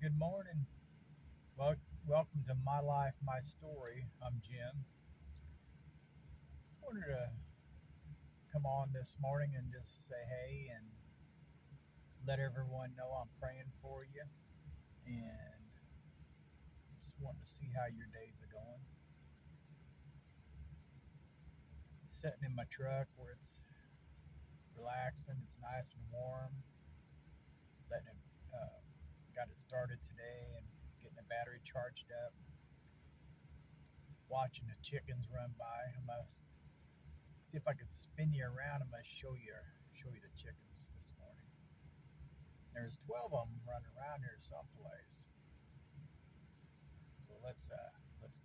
Good morning. Well, welcome to My Life, My Story. I'm Jim. Wanted to come on this morning and just say hey and let everyone know I'm praying for you and just wanting to see how your days are going. Sitting in my truck where it's relaxing, it's nice and warm. Letting it, got it started today and getting the battery charged up. Watching the chickens run by. I must see if I could spin you around. I must show you the chickens this morning. There's 12 of them running around here someplace. So let's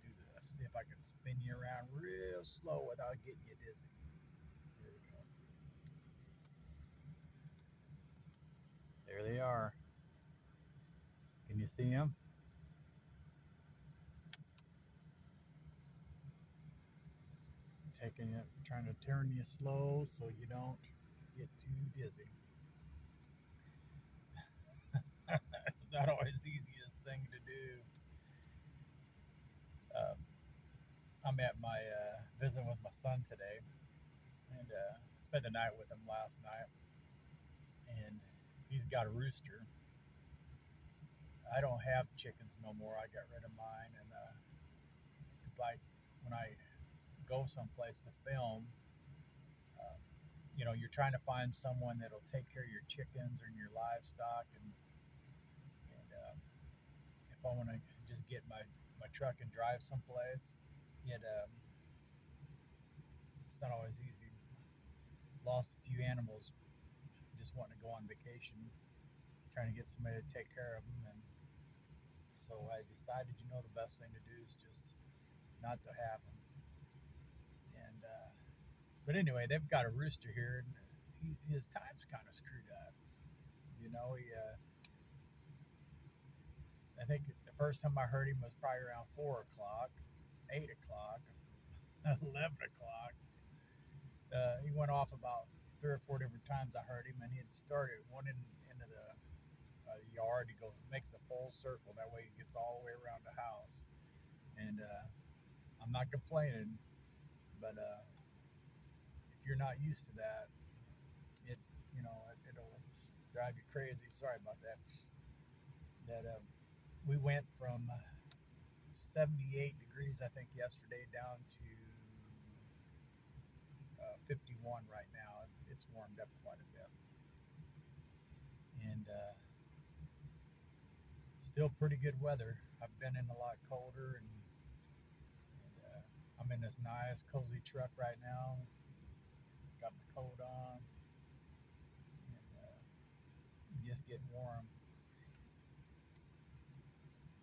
do this. See if I can spin you around real slow without getting you dizzy. Here we go. There they are. Can you see them? Taking it, trying to turn you slow so you don't get too dizzy. It's not always the easiest thing to do. Um, I'm at my visiting with my son today, and spent the night with him last night. And he's got a rooster. I don't have chickens no more. I got rid of mine, and it's like when I go someplace to film, uh, you're trying to find someone that'll take care of your chickens or your livestock, and if I want to just get my truck and drive someplace, it's not always easy. Lost a few animals just wanting to go on vacation, trying to get somebody to take care of them, and so I decided, the best thing to do is just not to have them. And but anyway, they've got a rooster here, and his time's kind of screwed up. He I think the first time I heard him was probably around 4 o'clock, 8 o'clock, 11 o'clock. He went off about 3 or 4 different times. I heard him, and he had started one into the yard. He goes, makes a full circle. That way, he gets all the way around the house. And I'm not complaining, but if you're not used to that, it it'll drive you crazy. Sorry about that. That We went from 78 degrees, I think, yesterday down to 51 right now. It's warmed up quite a bit, and still pretty good weather. I've been in a lot colder, and I'm in this nice, cozy truck right now. Got my coat on, and just getting warm.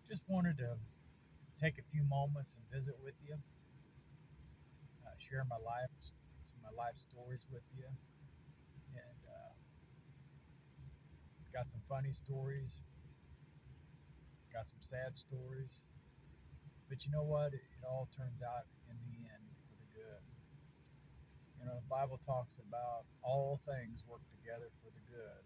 Just wanted to take a few moments and visit with you, share some of my life stories with you, and got some funny stories, got some sad stories. But you know what? It all turns out in the end for the good. The Bible talks about all things work together for the good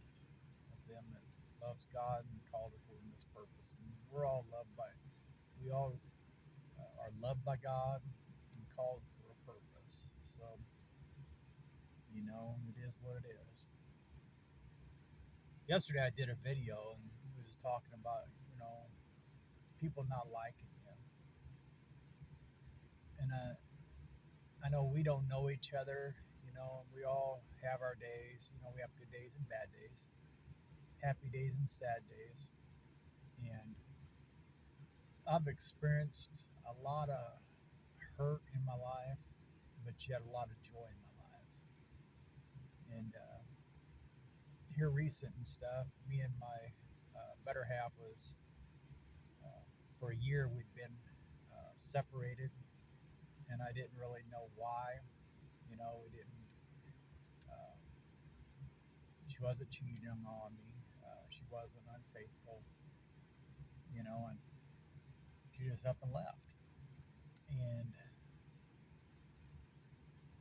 of them that loves God and called according to His purpose. And we all are loved by God and called for a purpose. So, it is what it is. Yesterday I did a video and we was talking about, people not liking you. And I know we don't know each other. We all have our days. We have good days and bad days, happy days and sad days. And I've experienced a lot of hurt in my life, but yet a lot of joy in my life. And here recent and stuff, me and my better half was, uh, for a year, we'd been separated, and I didn't really know why. We didn't. Uh, she wasn't cheating on me. She wasn't unfaithful. And she just up and left. And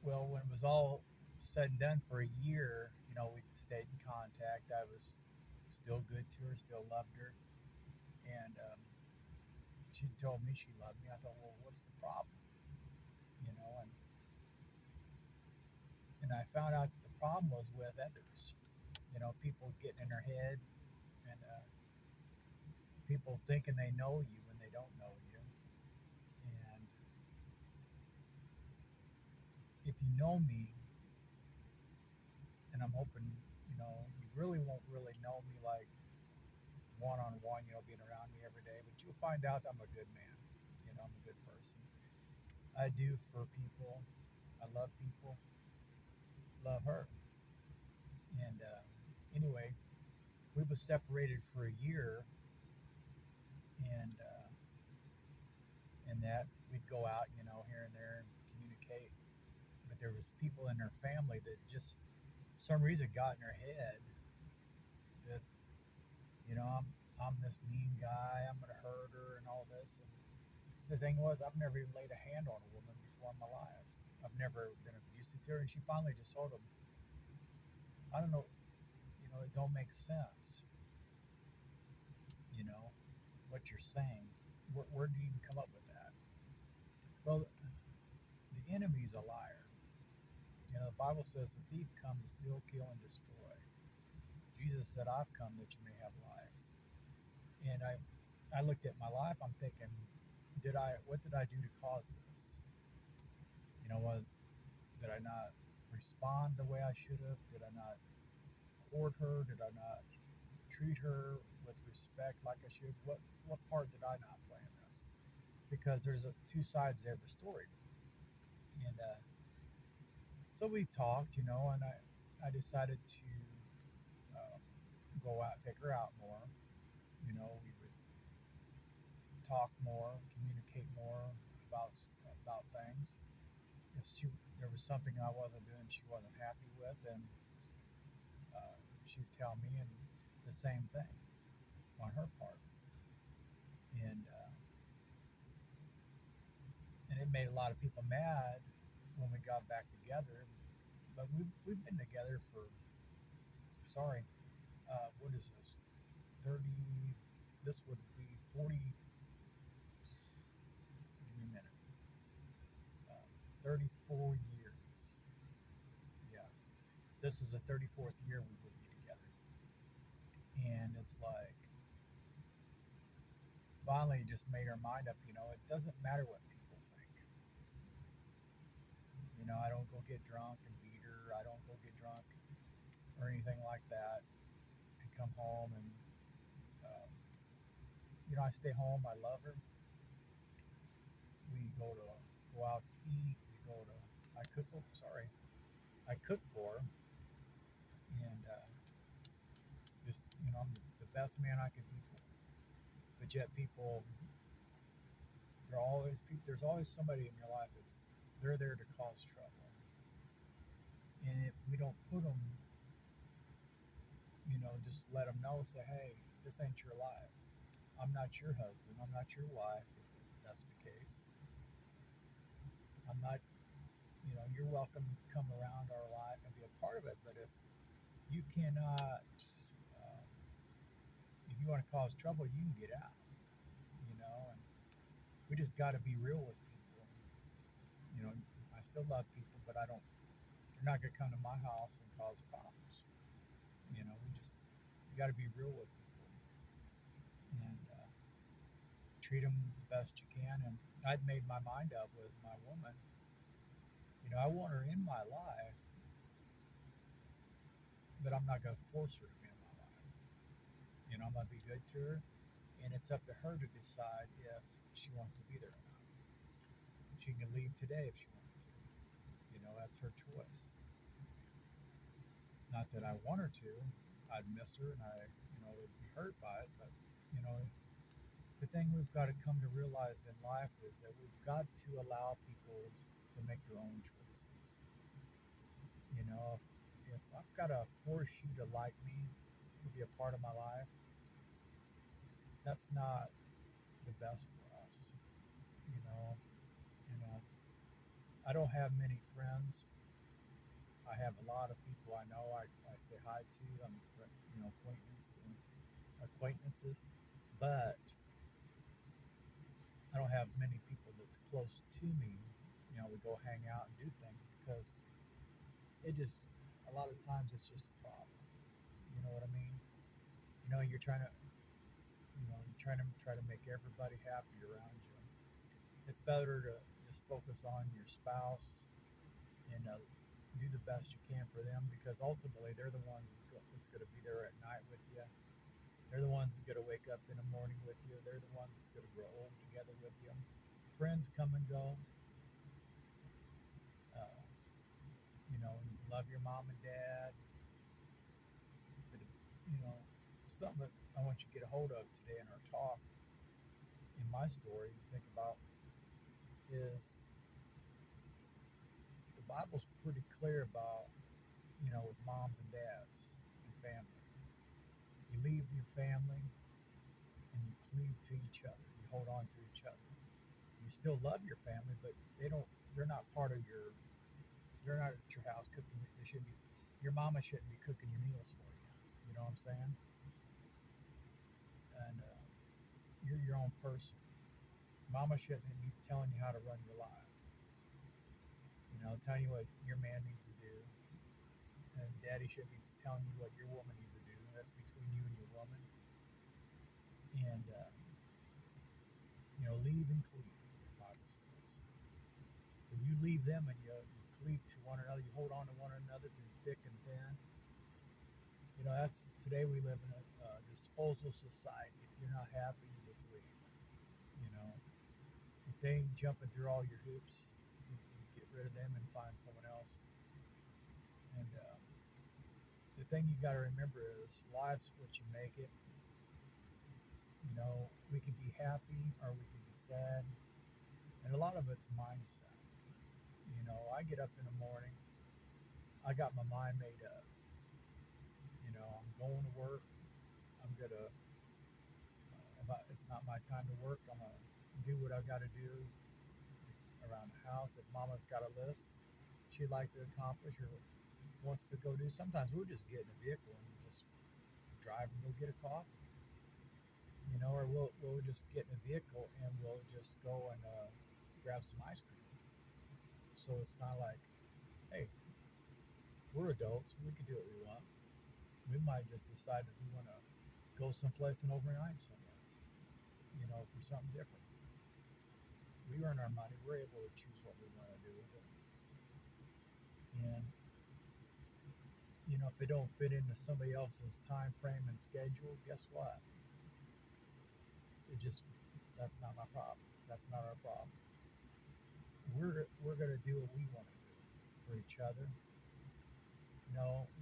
well, when it was all said and done for a year, we stayed in contact. I was still good to her, still loved her. And she told me she loved me. I thought, well, what's the problem? You know, and I found out the problem was with others. You know, people getting in their head and people thinking they know you when they don't know you. And if you know me, and I'm hoping, you really won't really know me like one on one, being around me every day, but you'll find out I'm a good man. I'm a good person. I do for people. I love people, love her. And anyway, we was separated for a year, and that we'd go out, here and there and communicate. But there was people in her family that just, for some reason, got in her head that, I'm this mean guy. I'm gonna hurt her and all this. And the thing was, I've never even laid a hand on a woman before in my life. I've never been abusive to her, and she finally just told him, I don't know, it don't make sense, you know, what you're saying. Where do you even come up with that? Well, the enemy's a liar. The Bible says the thief comes to steal, kill, and destroy. Jesus said, I've come that you may have life. And I looked at my life, I'm thinking, what did I do to cause this? Did I not respond the way I should have? Did I not court her? Did I not treat her with respect like I should? What part did I not play in this? Because there's two sides to every story. And so we talked, and I decided to um, go out, take her out more. We would talk more, communicate more about about things. If there was something I wasn't doing, she wasn't happy with, then she'd tell me, and the same thing on her part. And it made a lot of people mad when we got back together. But we've been together for, sorry, what is this? 30. This would be 40. Give me a minute. 34 years. Yeah, this is the 34th year we would be together, and it's like finally just made our mind up. It doesn't matter what people think. I don't go get drunk and beat her. I don't go get drunk or anything like that and come home and um, I stay home. I love her. We go out to eat. We go to I cook. Oh, sorry, I cook for her, and just I'm the best man I could be for her. But yet people, there's always somebody in your life they're there to cause trouble, and if we don't put them, just let them know. Say, hey, this ain't your life. I'm not your husband. I'm not your wife. If that's the case, I'm not. You're welcome to come around our life and be a part of it. But if you cannot, um, if you want to cause trouble, you can get out. And we just got to be real with people. You know, I still love people, but I don't. They're not gonna come to my house and cause problems. We got to be real with people and treat them the best you can. And I'd made my mind up with my woman. I want her in my life, but I'm not gonna force her to be in my life. I'm gonna be good to her, and it's up to her to decide if she wants to be there or not. She can leave today if she wanted to. That's her choice. Not that I want her to. I'd miss her and I, would be hurt by it. But, you know, the thing we've got to come to realize in life is that we've got to allow people to make their own choices. If I've got to force you to like me, to be a part of my life, that's not the best for us. You know, you know, I don't have many friends. I have a lot of people I know. I say hi to. I'm acquaintances, But I don't have many people that's close to me. We go hang out and do things because it just a lot of times it's just a problem. You know what I mean? You're trying to try to make everybody happy around you. It's better to just focus on your spouse and do the best you can for them because ultimately they're the ones that's going to be there at night with you. They're the ones that's going to wake up in the morning with you. They're the ones that's going to grow old together with you. Friends come and go. Uh, you love your mom and dad. But, something that I want you to get a hold of today in our talk, in my story, think about is the Bible's pretty clear about, with moms and dads and family. You leave your family and you cleave to each other. You hold on to each other. You still love your family, but they're not part of they're not at your house cooking. They shouldn't be, your mama shouldn't be cooking your meals for you. You know what I'm saying? And you're your own person. Mama shouldn't be telling you how to run your life. Telling you what your man needs to do. And daddy shouldn't be telling you what your woman needs to do. That's between you and your woman. And, leave and cleave, the Bible says. So you leave them and you cleave to one another. You hold on to one another through thick and thin. That's today we live in a disposal society. If you're not happy, you just leave. You know, if they ain't jumping through all your hoops, you get rid of them and find someone else. And the thing you got to remember is life's what you make it. We can be happy or we can be sad, and a lot of it's mindset. I get up in the morning, I got my mind made up. I'm going to work. I'm gonna. It's not my time to work. I'm gonna do what I got to do around the house. If Mama's got a list she'd like to accomplish or wants to go do, sometimes we'll just get in a vehicle and just drive and go get a coffee. Or we'll just get in a vehicle and we'll just go and grab some ice cream. So it's not like, hey, we're adults. We can do what we want. We might just decide that we want to go someplace and overnight somewhere, for something different. We earn our money. We're able to choose what we want to do with it. And, if it don't fit into somebody else's time frame and schedule, guess what? It just, that's not my problem. That's not our problem. We're going to do what we want to do for each other.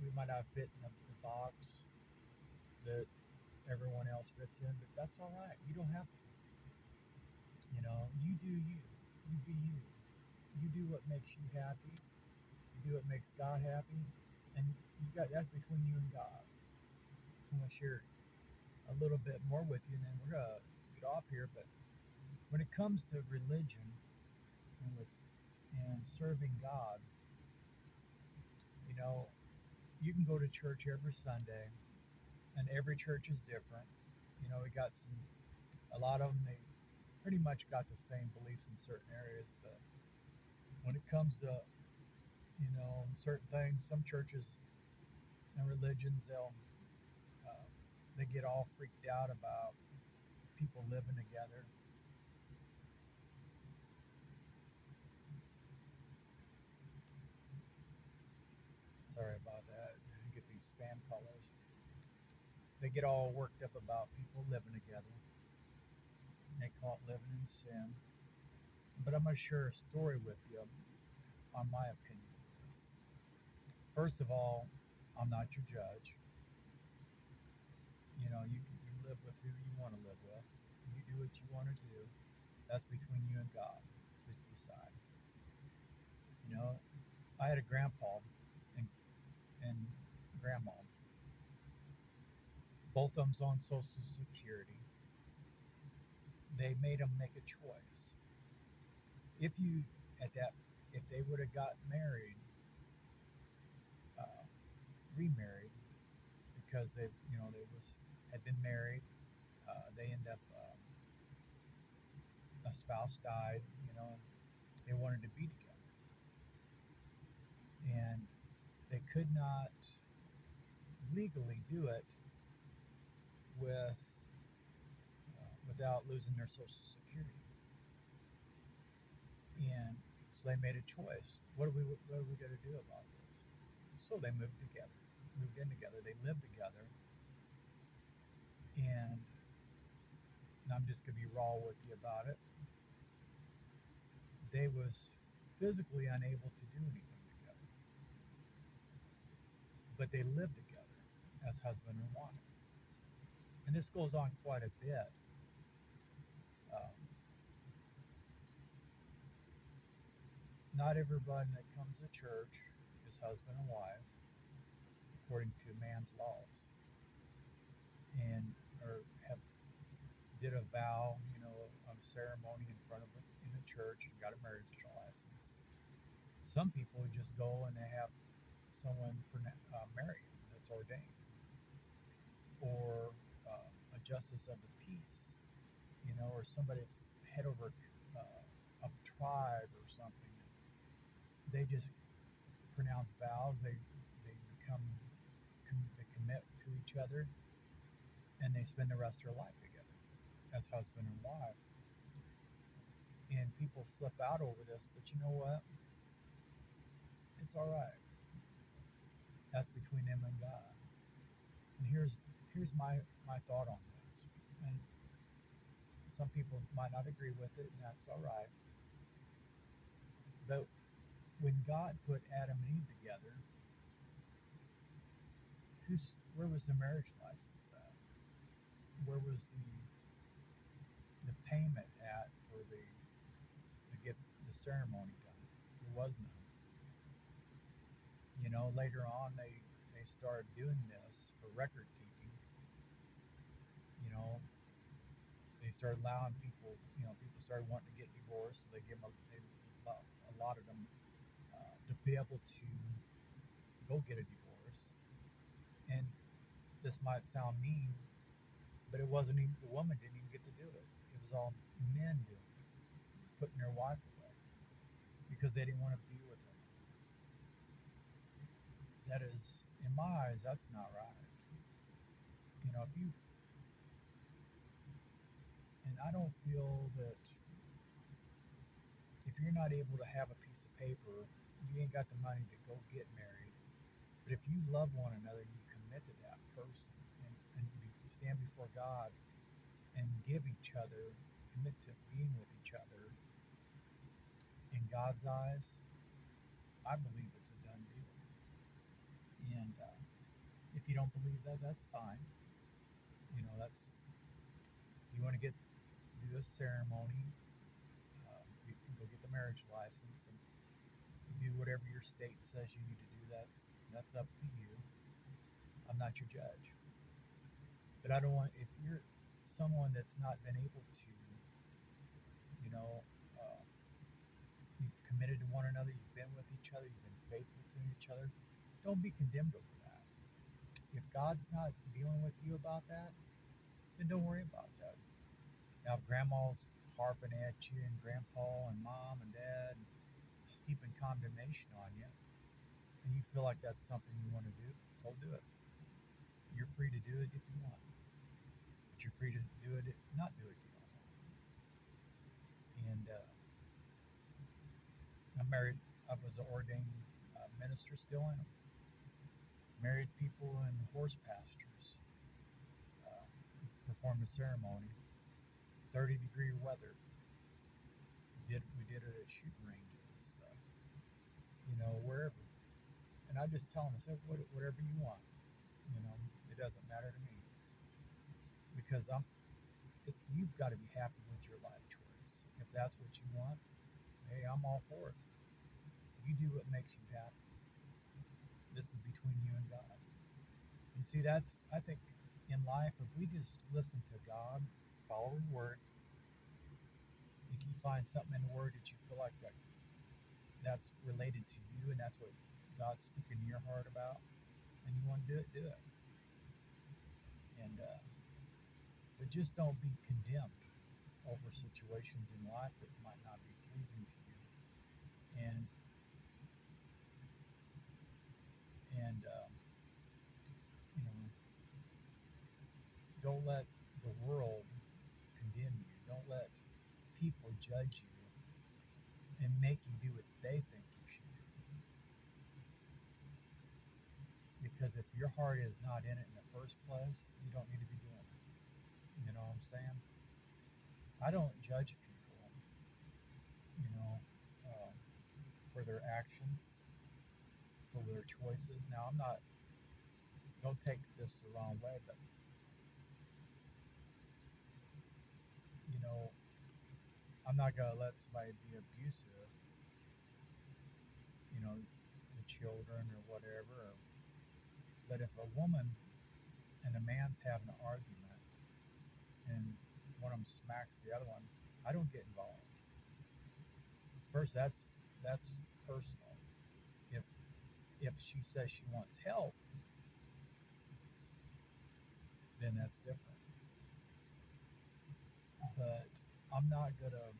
We might not fit in the box that everyone else fits in, but that's all right. You don't have to. You do you. You be you. You do what makes you happy. You do what makes God happy, and that's between you and God. I'm gonna share a little bit more with you, and then we're gonna get off here. But when it comes to religion and serving God, you know, you can go to church every Sunday, and every church is different. We got a lot of them, they pretty much got the same beliefs in certain areas, but when it comes to, certain things, some churches and religions, uh, they get all freaked out about people living together. Sorry about that. I get these spam callers. They get all worked up about people living together. They call it living in sin. But I'm going to share a story with you on my opinion of this. First of all, I'm not your judge. You live with who you want to live with. You do what you want to do. That's between you and God to decide. You know, I had a grandpa and grandma. Both of them's on Social Security. They made them make a choice. If you at that, if they would have got married, uh, remarried, because they, they had been married, they end up a spouse died, and they wanted to be together, and they could not legally do it without losing their social security, and so they made a choice. What are we going to do about this? So they moved in together. They lived together, and I'm just going to be raw with you about it. They was physically unable to do anything together, but they lived together as husband and wife. And this goes on quite a bit. Um, Not everybody that comes to church is husband and wife according to man's laws, and or have did a vow, a ceremony in front of in a church and got a marriage license. Some people just go and they have someone marry them that's ordained, or a justice of the peace, or somebody that's head over a tribe or something. They just pronounce vows. They become they commit to each other, and they spend the rest of their life together as husband and wife. And people flip out over this, but you know what? It's all right. That's between them and God. And here's my thought on this. And some people might not agree with it, and that's all right. But when God put Adam and Eve together, where was the marriage license at? Where was the payment at for the to get the ceremony done? There was none. Later on they started doing this for record keeping. You know, they started allowing people. People started wanting to get divorced, so they allotted them to be able to go get a divorce. And this might sound mean, but it wasn't even the woman didn't even get to do it. It was all men doing it, putting their wife away because they didn't want to be with her. That is, in my eyes, that's not right. If you and I don't feel that if you're not able to have a piece of paper, you ain't got the money to go get married. But if you love one another and you commit to that person and stand before God and give each other, commit to being with each other, in God's eyes, I believe it's a done deal. And if you don't believe that, that's fine. That's you want to do a ceremony, you can go get the marriage license and do whatever your state says you need to do. That's up to you. I'm not your judge. But I don't want if you're someone that's not been able to, you know, uh, you've committed to one another, you've been with each other, you've been faithful to each other. Don't be condemned over that. If God's not dealing with you about that, then don't worry about that. Now, if grandma's harping at you, and grandpa, and mom, and dad, and heaping condemnation on you, and you feel like that's something you want to do, so do it. You're free to do it if you want, but you're free to not do it if you don't want. And I'm married. I was an ordained minister, still am. Married people in horse pastures. Uh, Performed a ceremony. 30-degree weather. We did it at shooting ranges. Wherever. And I just tell them, I said, whatever you want. It doesn't matter to me because you've got to be happy with your life choice. If that's what you want, hey, I'm all for it. You do what makes you happy. This is between you and God. And see, I think in life, if we just listen to God, follow His Word, if you find something in the Word that you feel like that's related to you and that's what God's speaking in your heart about, and you want to do it, do it. And but just don't be condemned over situations in life that might not be pleasing to you. And you know, don't let the world condemn you. Don't let people judge you and make you do what they think you should do. Because if your heart is not in it in the first place, you don't need to be doing it. You know what I'm saying? I don't judge people, you know, um, for their actions, for their choices. Now, I'm not, don't take this the wrong way, but, you know, I'm not going to let somebody be abusive, you know, to children or whatever. But if a woman and a man's having an argument and one of them smacks the other one, I don't get involved. First, that's personal. If if she says she wants help, then that's different. But I'm not gonna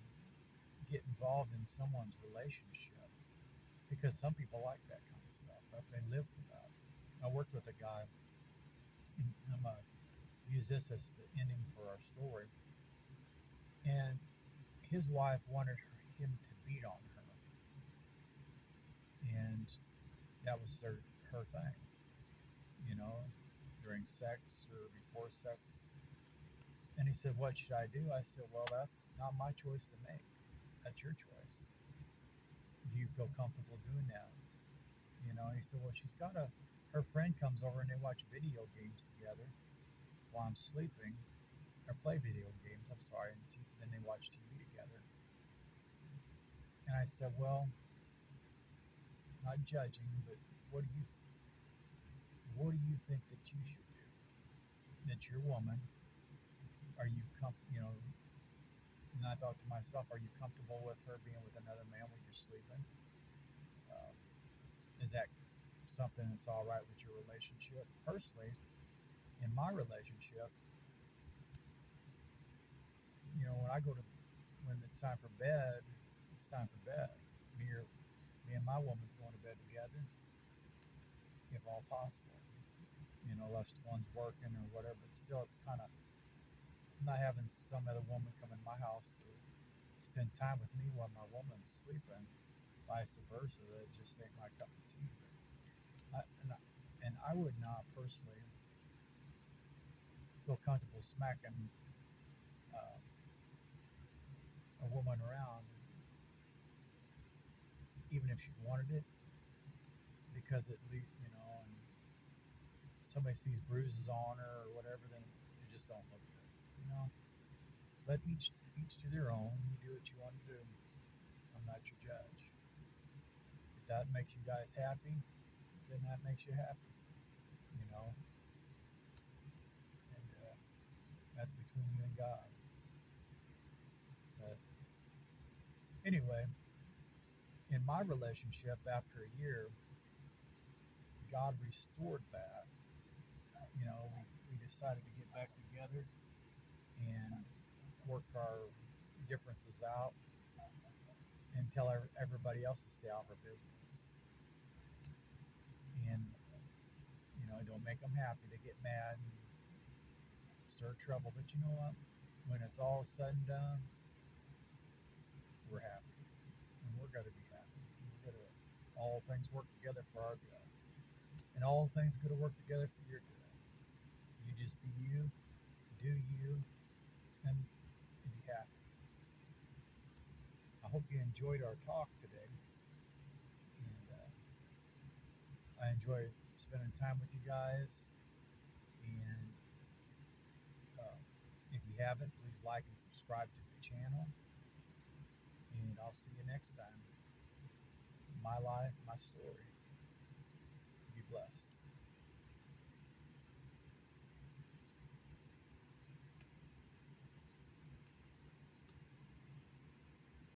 get involved in someone's relationship because some people like that kind of stuff. They live for that. I worked with a guy, and I'm gonna use this as the ending for our story. And his wife wanted him to beat on her, and that was her thing. You know, during sex or before sex. And he said, "What should I do?" I said, "Well, that's not my choice to make. That's your choice. Do you feel comfortable doing that?" You know, and he said, "Well, she's got a, her friend comes over and they watch video games together while I'm sleeping, or play video games, I'm sorry, and then they watch TV together." And I said, "Well, not judging, but what do you, what do you think that you should do? That your woman, are you you know?" And I thought to myself, "Are you comfortable with her being with another man when you're sleeping? Um, is that something that's all right with your relationship?" Personally, in my relationship, you know, when I go to, when it's time for bed, it's time for bed. Me and my woman's going to bed together, if all possible. You know, unless one's working or whatever. But still, it's kind of not having some other woman come in my house to spend time with me while my woman's sleeping. Vice versa, that just ain't my cup of tea. But and I would not personally feel comfortable smacking uh, a woman around, even if she wanted it, because it you know, and somebody sees bruises on her or whatever, then it just don't look good. You know, but each to their own. You do what you want to do. I'm not your judge. If that makes you guys happy, then that makes you happy. You know, and that's between you and God. But anyway, in my relationship, after a year, God restored that. You know, we decided to get back together and work our differences out and tell everybody else to stay out of our business. And, you know, it don't make them happy. They get mad and stir trouble. But you know what? When it's all said and done, we're happy. And we're going to be happy. We're going to, all things work together for our good. And all things going to work together for your good. You just be you, do you, and be happy. I hope you enjoyed our talk today. And I enjoy spending time with you guys. And uh, if you haven't, please like and subscribe to the channel. And I'll see you next time. My life, my story. Be blessed.